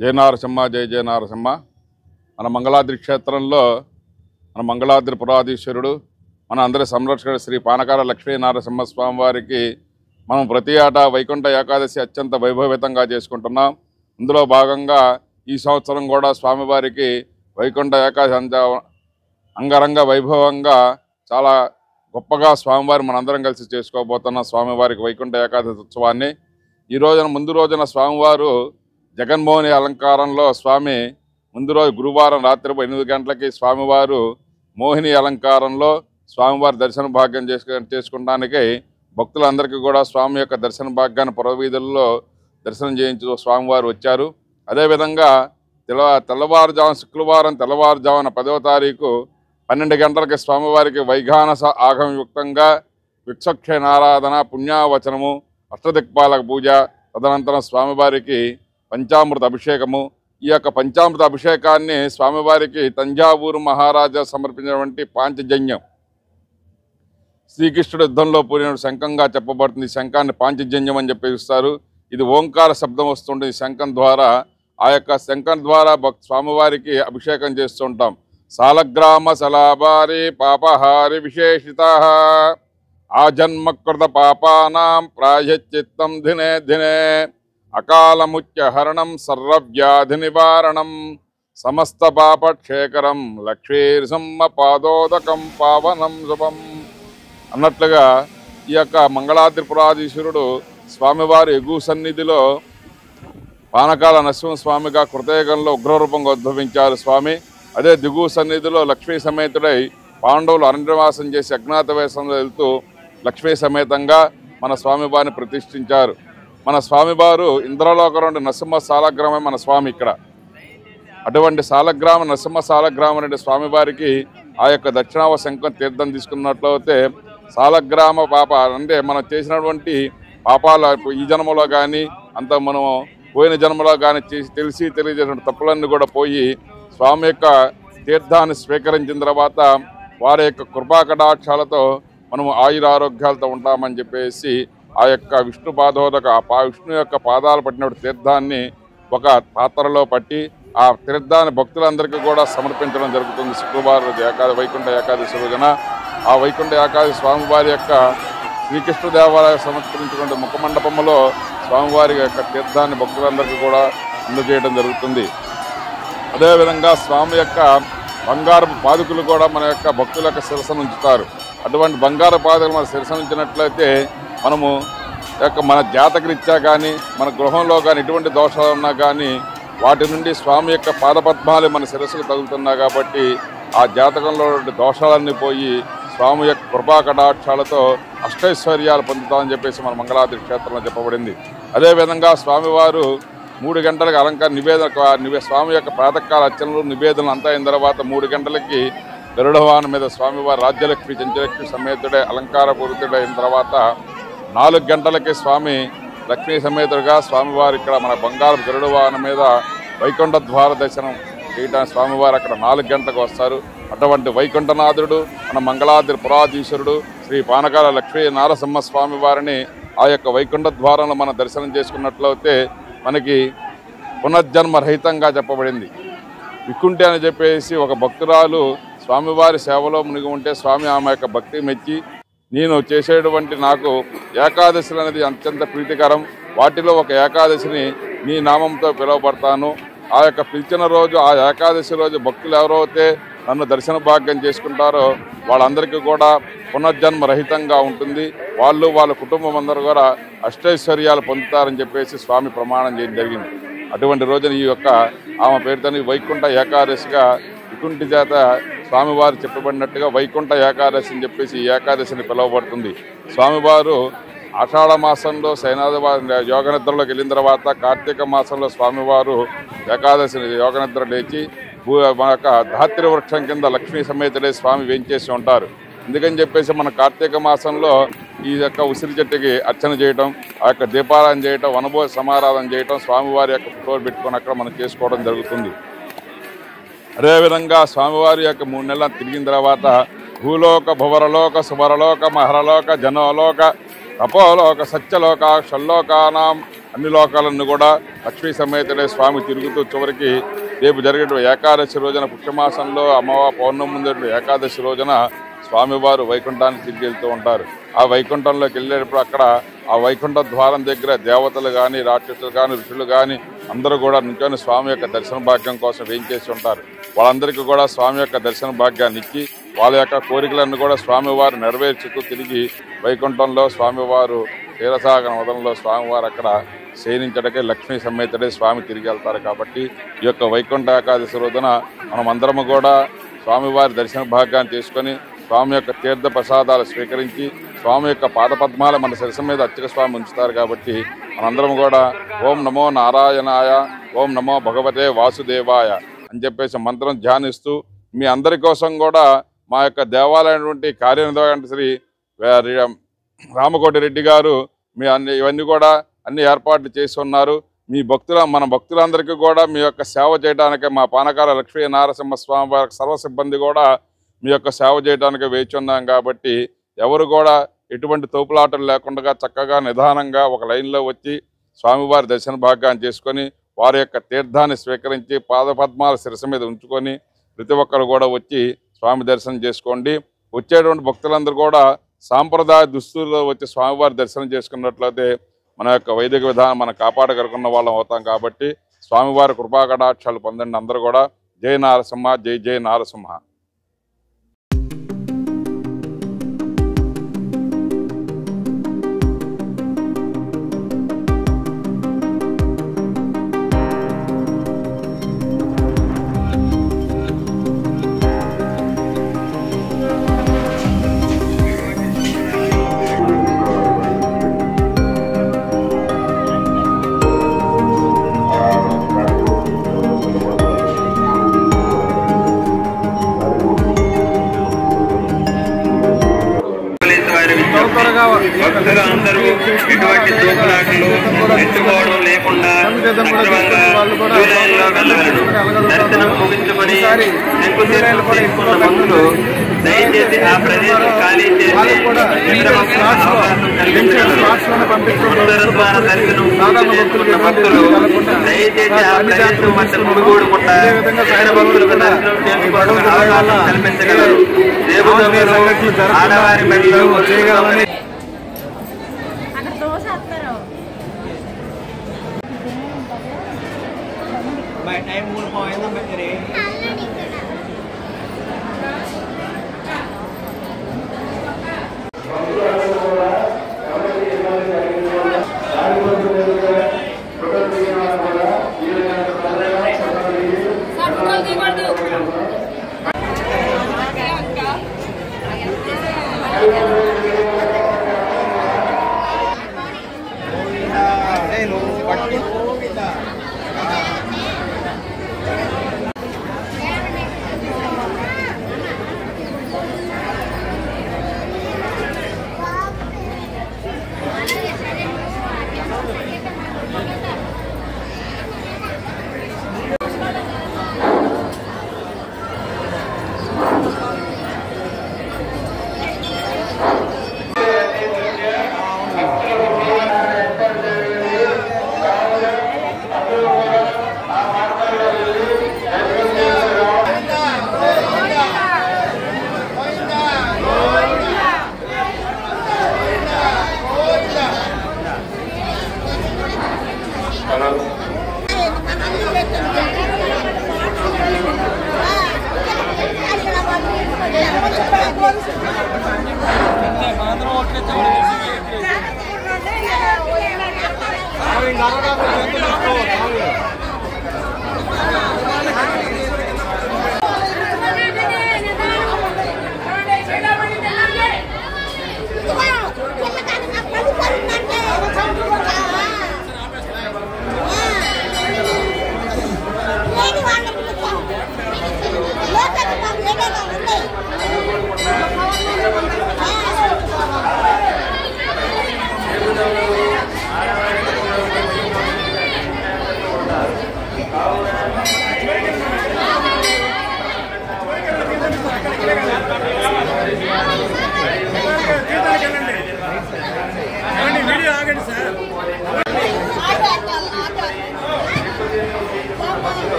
జయ నారసింహ, జయ జయ నారసింహ. మన మంగళాద్రి క్షేత్రంలో మన మంగళాద్రి పురాధీశ్వరుడు, మన అందరి సంరక్షకుడు శ్రీ పానకాల లక్ష్మీ నారసింహస్వామి వారికి మనం ప్రతి ఏటా వైకుంఠ ఏకాదశి అత్యంత వైభవితంగా చేసుకుంటున్నాం. అందులో భాగంగా ఈ సంవత్సరం కూడా స్వామివారికి వైకుంఠ ఏకాదశి అంగరంగ వైభవంగా చాలా గొప్పగా స్వామివారి మనందరం కలిసి చేసుకోబోతున్నాం. స్వామివారికి వైకుంఠ ఏకాదశి ఉత్సవాన్ని ఈ రోజున ముందు రోజున స్వామివారు జగన్మోహిని అలంకారంలో స్వామి ముందు రోజు గురువారం రాత్రి 8 గంటలకి స్వామివారు మోహిని అలంకారంలో స్వామివారి దర్శన భాగ్యం చేసుకోవడానికి భక్తులందరికీ కూడా స్వామి యొక్క దర్శన భాగ్యాన్ని పురవీధుల్లో దర్శనం చేయించు స్వామివారు వచ్చారు. అదేవిధంగా తెల్లవారుజామున శుక్రవారం తెల్లవారుజామున 10వ తారీఖు 12 గంటలకి స్వామివారికి వైఘానస ఆగమయుక్తంగా విక్షక్షనారాధన, పుణ్యావచనము, అష్టదిక్పాలక పూజ, తదనంతరం స్వామివారికి పంచామృత అభిషేకము. ఈ యొక్క పంచామృత అభిషేకాన్ని స్వామివారికి తంజావూరు మహారాజా సమర్పించినటువంటి పాంచజన్యం, శ్రీకృష్ణుడు యుద్ధంలో పూరిన శంఖంగా చెప్పబడుతుంది. ఈ శంఖాన్ని పాంచజన్యం అని చెప్పిస్తారు. ఇది ఓంకార శబ్దం వస్తుంటుంది. ఈ శంఖం ద్వారా, ఆ యొక్క శంఖం ద్వారా స్వామివారికి అభిషేకం చేస్తుంటాం. సాలగ్రామ సలాబారి పాపహారి విశేషిత ఆజన్మకృత పాపానాం ప్రాయశ్చిత్తం దినే దినే అకాలముచ్యహరణం సర్వవ్యాధి నివారణం సమస్త పాపక్షేకరం లక్ష్మీర్సమ్మ పాదోదకం పావనం శుభం అన్నట్లుగా ఈ యొక్క మంగళాద్రి పురాధీశ్వరుడు స్వామివారి ఎగువ సన్నిధిలో పానకాల నరసింహస్వామిగా కృతయుగంలో ఉగ్రరూపంగా ఉద్భవించారు స్వామి. అదే దిగువ సన్నిధిలో లక్ష్మీ సమేతుడై పాండవులు అరణ్యవాసం చేసి అజ్ఞాతవేశంలో వెళ్తూ లక్ష్మీ సమేతంగా మన స్వామివారిని ప్రతిష్ఠించారు. మన స్వామివారు ఇంద్రలోకం నుండి నరసింహ సాలగ్రామే మన స్వామి ఇక్కడ. అటువంటి సాలగ్రామ నరసింహ సాలగ్రామం నుండి స్వామివారికి ఆ యొక్క దక్షిణావ శంఖం తీర్థం తీసుకున్నట్లయితే సాలగ్రామ పాప అంటే మనం చేసినటువంటి పాపాలు ఈ జన్మలో కానీ అంత మనం పోయిన జన్మలో కానీ తెలిసి తెలియజేసిన తప్పులన్నీ కూడా పోయి స్వామి యొక్క తీర్థాన్ని స్వీకరించిన తర్వాత వారి యొక్క కృపాకటాక్షాలతో మనము ఆయురారోగ్యాలతో ఉంటామని చెప్పేసి ఆ యొక్క విష్ణు పాదోదక విష్ణు యొక్క పాదాలు పట్టిన తీర్థాన్ని ఒక పాత్రలో పట్టి ఆ తీర్థాన్ని భక్తులందరికీ కూడా సమర్పించడం జరుగుతుంది. శుక్రవారం వైకుంఠ ఏకాదశి రోజున ఆ వైకుంఠ ఏకాదశి స్వామివారి యొక్క శ్రీకృష్ణ దేవాలయం సమర్పించినటువంటి ముఖమండపంలో స్వామివారి యొక్క తీర్థాన్ని భక్తులందరికీ కూడా అందజేయడం జరుగుతుంది. అదేవిధంగా స్వామి యొక్క బంగారు పాదుకులు కూడా మన యొక్క భక్తుల యొక్క శిరసను ఉంచుతారు. అటువంటి బంగారు పాదుకులు మన శిరసను ఉంచినట్లయితే మనము మన జాతకరీత్యా కానీ మన గృహంలో కానీ ఎటువంటి దోషాలు ఉన్నా కానీ వాటి నుండి స్వామి యొక్క పాదపద్మాలు మన శిరస్సుకు తగులుతున్నాయి కాబట్టి ఆ జాతకంలో దోషాలన్నీ పోయి స్వామి యొక్క కృపాకటాక్షాలతో అష్టైశ్వర్యాలు పొందుతామని చెప్పేసి మన మంగళాద్రి క్షేత్రంలో చెప్పబడింది. అదేవిధంగా స్వామివారు 3 గంటలకు అలంకార స్వామి యొక్క ప్రాతకాల అర్చనలు నివేదనలు అంతా అయిన తర్వాత 3 గంటలకి గరుడవాహనం మీద స్వామివారి రాజ్యలక్ష్మి చంచలక్ష్మి సమేతుడే అలంకార పూరితుడే అయిన తర్వాత 4 గంటలకి స్వామి లక్ష్మీ సమేతుడుగా స్వామివారు ఇక్కడ మన బంగారు గరుడవాహనం మీద వైకుంఠ ద్వార దర్శనం చేయడానికి స్వామివారు అక్కడ 4 గంటలకు వస్తారు. అటువంటి వైకుంఠనాథుడు మన మంగళాద్రి పురాధీశ్వరుడు శ్రీ పానకాల లక్ష్మీ నారసింహ స్వామి వారిని ఆ యొక్క వైకుంఠ ద్వారంలో మనం దర్శనం చేసుకున్నట్లయితే మనకి పునర్జన్మ రహితంగా చెప్పబడింది. వికుంఠి అని చెప్పేసి ఒక భక్తురాలు స్వామివారి సేవలో మునిగి ఉంటే స్వామి ఆమె యొక్క భక్తి మెచ్చి నేను చేసేటువంటి నాకు ఏకాదశులు అనేది అత్యంత ప్రీతికరం, వాటిలో ఒక ఏకాదశిని నీ నామంతో పిలువబడతాను. ఆ యొక్క పిలిచిన రోజు ఆ ఏకాదశి రోజు భక్తులు ఎవరైతే నన్ను దర్శన భాగ్యం చేసుకుంటారో వాళ్ళందరికీ కూడా పునర్జన్మ రహితంగా ఉంటుంది. వాళ్ళు వాళ్ళ కుటుంబం అందరూ కూడా అష్టైశ్వర్యాలు పొందుతారని చెప్పేసి స్వామి ప్రమాణం చేయడం జరిగింది. అటువంటి రోజున ఈ యొక్క ఆమె పేరుతోని వైకుంఠ ఏకాదశిగా వికుంఠి చేత స్వామివారు చెప్పబడినట్టుగా వైకుంఠ ఏకాదశి అని చెప్పేసి ఈ ఏకాదశిని పిలువబడుతుంది. స్వామివారు ఆషాఢ మాసంలో యోగనిద్రలోకి వెళ్ళిన తర్వాత కార్తీక మాసంలో స్వామివారు ఏకాదశిని యోగనిద్ర లేచి మన యొక్క ధాత్రి వృక్షం కింద లక్ష్మీ సమేతుడే స్వామి వేంచేసి ఉంటారు. అందుకని చెప్పేసి మన కార్తీక మాసంలో ఈ యొక్క ఉసిరి చెట్టుకి అర్చన చేయటం, ఆ యొక్క దీపారాయణ చేయటం, వనభోజ సమారాధన చేయటం, స్వామివారి యొక్క ఫోటోలు పెట్టుకొని అక్కడ మనం చేసుకోవడం జరుగుతుంది. అదేవిధంగా స్వామివారి యొక్క 3 నెలలు తిరిగిన తర్వాత భూలోక భువరలోక సువరలోక మహరలోక జనోలోక తపోలోక సత్యలోక షల్లోకానాం అన్ని లోకాలన్నీ కూడా లక్ష్మీ సమేతుడే స్వామి తిరుగుతూ చివరికి రేపు జరిగేటువంటి ఏకాదశి రోజున పుష్యమాసంలో అమ్మవారి పౌర్ణమి ముందు ఏకాదశి రోజున స్వామివారు వైకుంఠానికి తిరిగి వెళ్తూ ఉంటారు. ఆ వైకుంఠంలోకి వెళ్ళేటప్పుడు అక్కడ ఆ వైకుంఠ ద్వారం దగ్గర దేవతలు కానీ రాక్షసులు కానీ ఋషులు కానీ అందరూ కూడా నుంచొని స్వామి యొక్క దర్శన భాగ్యం కోసం వేయించేసి ఉంటారు. వాళ్ళందరికీ కూడా స్వామి యొక్క దర్శన భాగ్యాన్ని ఇచ్చి వాళ్ళ యొక్క కోరికలన్నీ కూడా స్వామివారు నెరవేర్చుతూ తిరిగి వైకుంఠంలో స్వామివారు క్షీరసాగర వదనంలో స్వామివారు అక్కడ శయనించడకే లక్ష్మీ సమేతుడే స్వామి తిరిగి వెళ్తారు. కాబట్టి ఈ యొక్క వైకుంఠ ఏకాదశి రోజున మనం అందరము కూడా స్వామివారి దర్శన భాగ్యాన్ని తీసుకొని స్వామి యొక్క తీర్థ ప్రసాదాలు స్వీకరించి స్వామి యొక్క పాదపద్మాలు మన శిరస్సు మీద అర్చక స్వామి ఉంచుతారు. కాబట్టి మనందరం కూడా ఓం నమో నారాయణాయ, ఓం నమో భగవతే వాసుదేవాయ అని చెప్పేసి మంత్రం ధ్యానిస్తూ మీ అందరి కోసం కూడా మా యొక్క దేవాలయటువంటి కార్యనిర్వాహక శ్రీ రామకోటి రెడ్డి గారు మీ ఇవన్నీ కూడా అన్ని ఏర్పాట్లు చేసి ఉన్నారు. మన భక్తులందరికీ కూడా మీ యొక్క సేవ చేయడానికి మా పానకాల లక్ష్మీ నారసింహస్వామి వారి సర్వ సిబ్బంది కూడా మీ యొక్క సేవ చేయడానికి వేచి ఉన్నాం. కాబట్టి ఎవరు కూడా ఎటువంటి తోపులాటలు లేకుండా చక్కగా నిదానంగా ఒక లైన్లో వచ్చి స్వామివారి దర్శన భాగ్యాన్ని చేసుకొని వారి యొక్క తీర్థాన్ని స్వీకరించి పాదపద్మాల శిరస్సు మీద ఉంచుకొని ప్రతి ఒక్కరు కూడా వచ్చి స్వామి దర్శనం చేసుకోండి. వచ్చేటువంటి భక్తులందరూ కూడా సాంప్రదాయ దుస్తుల్లో వచ్చి స్వామివారి దర్శనం చేసుకున్నట్లయితే మన యొక్క వైదిక విధానం మనం కాపాడగలుగున్న వాళ్ళం అవుతాం. కాబట్టి స్వామివారి కృపాకటాక్షాలు పొందండి. అందరూ కూడా జై నారసింహ, జై జై నారసింహ. భక్తులు అందరూ ఎటువంటి తోపులాటలు ఎత్తుకోవడం లేకుండా సక్రమంగా క్యూలైన్లో వెళ్ళగలరు. దర్శనం ముగించుకొని చెక్కు తీసుకున్న భక్తులు దయచేసి ఆ ప్రదేశం ఖాళీ చేసి ఇతర భక్తులకు అవకాశం కల్పించగలరు. ఉత్తర ద్వార దర్శనం పూర్తి చేసుకున్న భక్తులు దయచేసి ఆ ప్రదేశం వద్ద గుమిగూడకుండా ఇతర భక్తులకు దర్శనం చేసుకోవడానికి అవకాశం కల్పించగలరు. దేవుడు ఆడవారి మెడలో చేయగలమని em mua hồi nó bị gì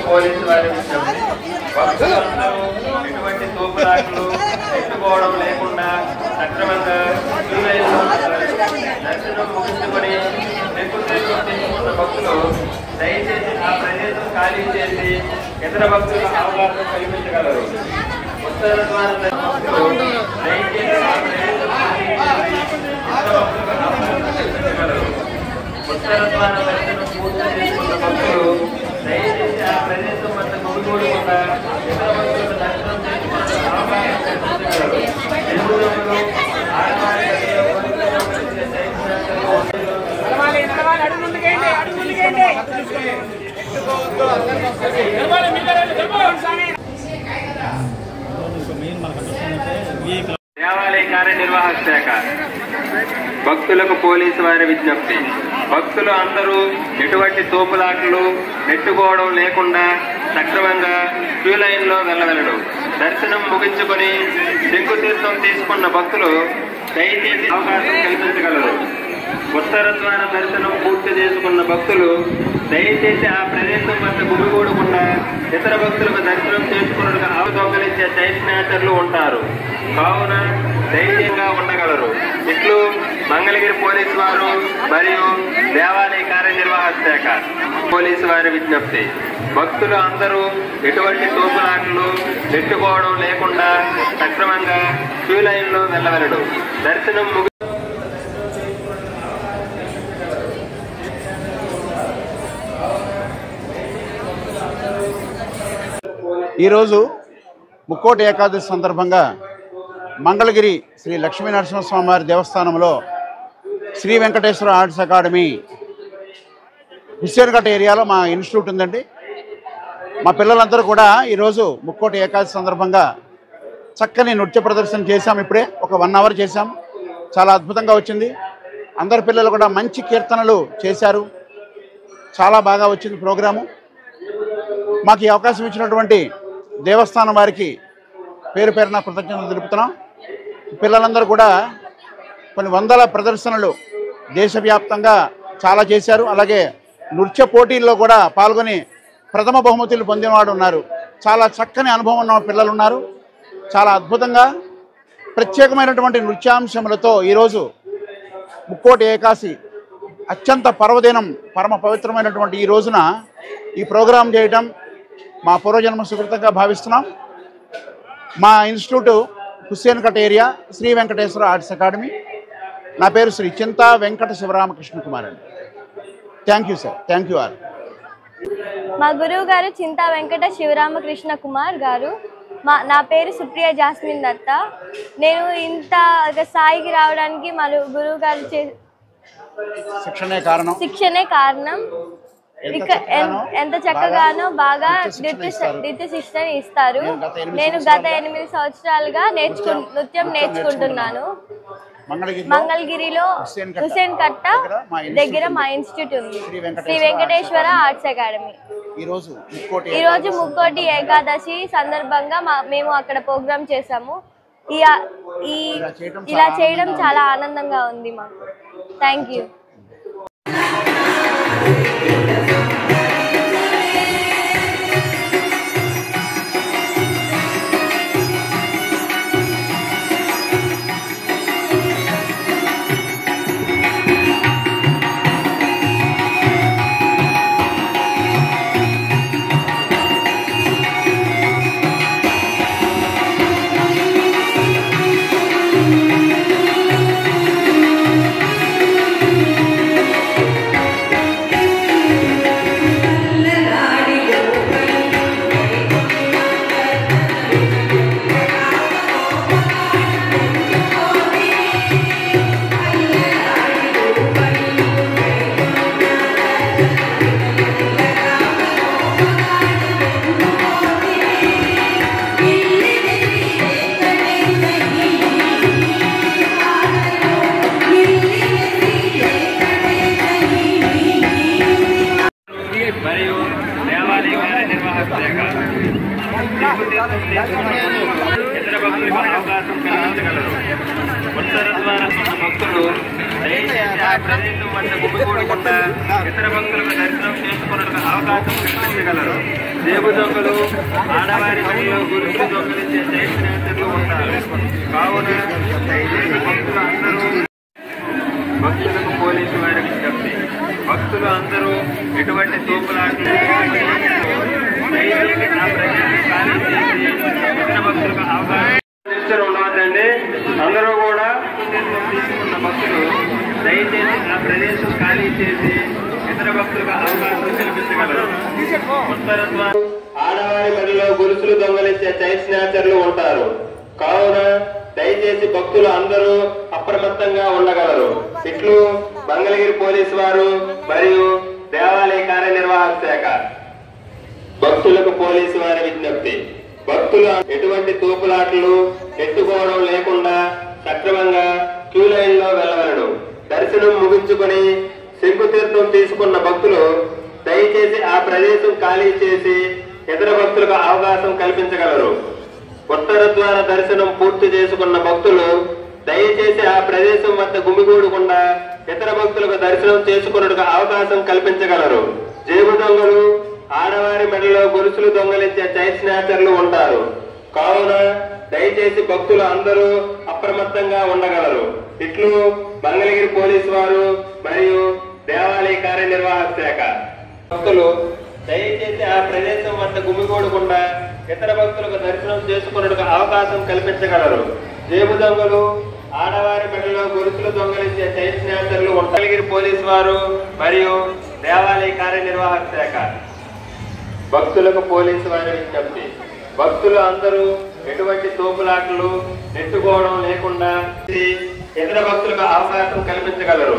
police వారి భక్తులందరూ ఎటువంటి తోపులాటలు ఎత్తుకోవడం లేకుండా సక్రమంగా దర్శనం ముగించుకొని తీసుకున్న భక్తులు దయచేసి ఆ ప్రదేశం ఖాళీ చేసి ఇతర భక్తులకు అవకాశం కల్పించగలరు. ఉత్తర ద్వార భక్తులు దయచేసి ఆ ప్రదేశం కల్పించగలరు. ఉత్తర ద్వార దర్శనం పూర్తి చేసుకున్న భక్తులు దయచేసి ఆ ప్రదేశం వద్ద గుమిగూడకుండా ఇతర భక్తులకు దర్శనం చేసుకున్న అవకాశం కల్పించగలరు. దేవాలయ కార్యనిర్వాహక శాఖ భక్తులకు పోలీసు వారి విజ్ఞప్తి. భక్తులు అందరూ ఎటువంటి తోపులాటలు నెట్టుకోవడం లేకుండా సక్రమంగా క్యూ లైన్ లో వెళ్ళవలెను. దర్శనం ముగించుకొని శంకుతీర్థం తీసుకున్న భక్తులు దయచేసి అవకాశం కల్పించగలరు. ఉత్తర ద్వార దర్శనం పూర్తి చేసుకున్న భక్తులు దయచేసి ఆ ప్రదేశం వద్ద గుమిగూడకుండా ఇతర భక్తులకు దర్శనం చేసుకున్నట్టుగా దొంగలించే చైన్ స్నాచర్లు ఉంటారు కావున ధైర్యంగా ఉండగలరు. ఇట్లు మంగళగిరి పోలీసు వారు మరియు దేవాలయ కార్యనిర్వాహక శాఖ పోలీసు వారి విజ్ఞప్తి. భక్తులు అందరూ ఎటువంటి తోపులాటలు నెట్టుకోవడం లేకుండా సక్రమంగా క్యూ లైన్ లో వెళ్ళవలెను. దర్శనం ఈరోజు ముక్కోటి ఏకాదశి సందర్భంగా మంగళగిరి శ్రీ లక్ష్మీ నరసింహస్వామి వారి దేవస్థానంలో శ్రీ వెంకటేశ్వర ఆర్ట్స్ అకాడమీ హుస్సేన్ఘట్ ఏరియాలో మా ఇన్స్టిట్యూట్ ఉందండి. మా పిల్లలందరూ కూడా ఈరోజు ముక్కోటి ఏకాదశి సందర్భంగా చక్కని నృత్య ప్రదర్శన చేశాం. ఇప్పుడే ఒక 1 అవర్ చేశాం. చాలా అద్భుతంగా వచ్చింది. అందరి పిల్లలు కూడా మంచి కీర్తనలు చేశారు. చాలా బాగా వచ్చింది ప్రోగ్రాము. మాకు ఈ అవకాశం ఇచ్చినటువంటి దేవస్థానం వారికి పేరు పేరున కృతజ్ఞతలు తెలుపుతున్నాం. పిల్లలందరూ కూడా కొన్ని వందల ప్రదర్శనలు దేశవ్యాప్తంగా చాలా చేశారు. అలాగే నృత్య పోటీల్లో కూడా పాల్గొని ప్రథమ బహుమతులు పొందినవాడు ఉన్నారు. చాలా చక్కని అనుభవం ఉన్న పిల్లలు ఉన్నారు. చాలా అద్భుతంగా ప్రత్యేకమైనటువంటి నృత్యాంశములతో ఈరోజు ముక్కోటి ఏకాదశి అత్యంత పర్వదినం పరమ పవిత్రమైనటువంటి ఈ రోజున ఈ ప్రోగ్రాం చేయడం మా పూర్వజన్మ సుకృతంగా భావిస్తున్నాం. మా institute Hussainghat area Sri Venkateswara arts academy. నా పేరు శ్రీ చింతా వెంకట శివరామకృష్ణ కుమార్ అండి. Thank you sir. Thank you all. మా గురువు గారు చింతా వెంకట శివరామకృష్ణ కుమార్ గారు. నా పేరు సుప్రియ జాస్మిన్ దత్త. నేను ఇంత స్థాయికి రావడానికి మా గురువు గారు శిక్షణే కారణం. ఎంత చక్కగానో బాగా నృత్య శిక్షణ ఇస్తారు. నేను గత 8 సంవత్సరాలుగా నృత్యం నేర్చుకుంటున్నాను. మంగళగిరిలో హుస్సేన్ఘట్ దగ్గర మా ఇన్స్టిట్యూట్ ఉంది, శ్రీ వెంకటేశ్వర ఆర్ట్స్ అకాడమీ. ఈరోజు ముక్కోటి ఏకాదశి సందర్భంగా మేము అక్కడ ప్రోగ్రామ్ చేశాము. ఇలా చేయడం చాలా ఆనందంగా ఉంది మాకు. Thank you. మరియు దేవాలయ కార్యనిర్వాహక శాఖ ఇతర భక్తులకు అవకాశం కల్పించగలరు. ఉత్తర ద్వారం ఉన్న భక్తులు దయచేసి ఆ ప్రదేశం వద్ద గుమిగూడకుండా ఇతర భక్తులకు దర్శనం చేసుకున్నట్టు అవకాశం కల్పించగలరు. దేవు దొంగలు ఆడవారి మడిలో గురువులు దొంగలించే చైతన్యతలు ఉంటారు. కావున దయచేసి భక్తులకు పోలీసు వారి విజ్ఞప్తి. భక్తులు అందరూ ఎటువంటి తోపులాట్లు భక్తులకు అవకాశం ఉండవద్దండి. అందరూ కూడా తీసుకున్న భక్తులు దయచేసి ఆ ప్రదేశం ఖాళీ చేసి ఇతర భక్తులకు అవకాశం కల్పించగలరు. ఉత్తర ద్వారం ఆడవారి మడిలో గొలుసులు దొంగలించే చైల్డ్ స్నాచర్లు ఉంటారు. కావున దయచేసి భక్తులు అందరూ అప్రమత్తంగా ఉండగలరు. ఇట్లు మంగళగిరి పోలీసు వారు మరియు దేవాలయ కార్యనిర్వాహక శాఖ. భక్తులకు పోలీసు వారి విజ్ఞప్తి. భక్తులు ఎటువంటి తోపులాటలు ఎత్తుకోవడం లేకుండా సక్రమంగా క్యూ లైన్ లో వెళ్ళవలను. దర్శనం ముగించుకొని శంకుతీర్థం తీసుకున్న భక్తులు దయచేసి ఆ ప్రదేశం ఖాళీ చేసి ఇతర భక్తులకు అవకాశం కల్పించగలరు. ఉత్తర ద్వార దర్శనం పూర్తి చేసుకున్న భక్తులు దయచేసి ఆ ప్రదేశం వద్ద గుమిగూడకుండా ఇతర భక్తులకు దర్శనం చేసుకున్నట్టుగా అవకాశం కల్పించగలరు. జేబు దొంగలు ఆడవారి మెడలో గొలుసులు దొంగలించే చైల్డ్ స్నాచర్లు ఉంటారు. కావున దయచేసి భక్తులు అందరూ అప్రమత్తంగా ఉండగలరు. ఇట్లు మంగళగిరి పోలీసు వారు మరియు దేవాలయ కార్యనిర్వాహక శాఖ. భక్తులు దయచేసి ఆ ప్రదేశం వద్ద గుమిగూడకుండా ఇతర భక్తులకు దర్శనం చేసుకున్నట్టుగా అవకాశం కల్పించగలరు. జేబు దొంగలు ఆడవారి మెడలో గొలుసులు దొంగలించే చైల్డ్ స్నాచర్లు మంగళగిరి పోలీసు వారు మరియు దేవాలయ కార్యనిర్వాహక శాఖ. భక్తులకు పోలీసు వారి విజ్ఞప్తి. భక్తులు అందరూ ఎటువంటి తోపులాటలు నెట్టుకోవడం లేకుండా ఇతర భక్తులకు అవకాశం కల్పించగలరు.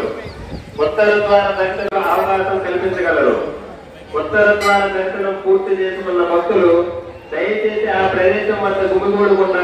ఉత్తర ద్వార దర్శనం అవకాశం కల్పించగలరు. ఉత్తర ద్వార దర్శనం పూర్తి చేసుకున్న భక్తులు దయచేసి ఆ ప్రదేశం వద్ద గుమిగూడకుండా